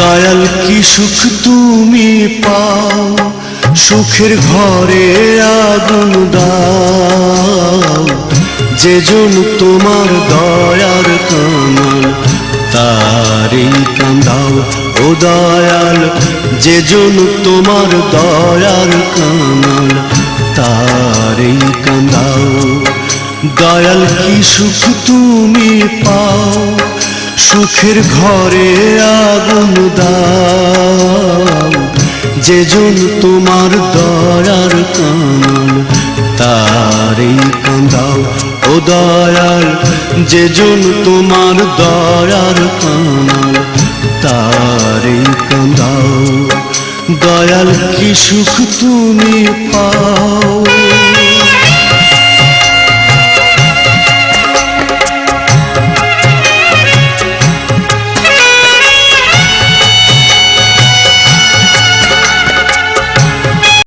দয়াল কি সুখ তুমি পাও, সুখের ঘরে আগুন দাও। যেজন তোমার দয়ার কামাল তারই কান্দাও। ও দয়াল যেজন তোমার দয়ার কামাল তারই কান্দাও। দয়াল কি সুখ তুমি পাও, সুখের ঘরে আগুন দাও। যেজন তোমার দয়ার কামাল তারই কান্দাও। ও দয়াল যেজন তোমার দয়ার কামাল তারই কান্দাও। দয়াল কি সুখ তুমি পাও।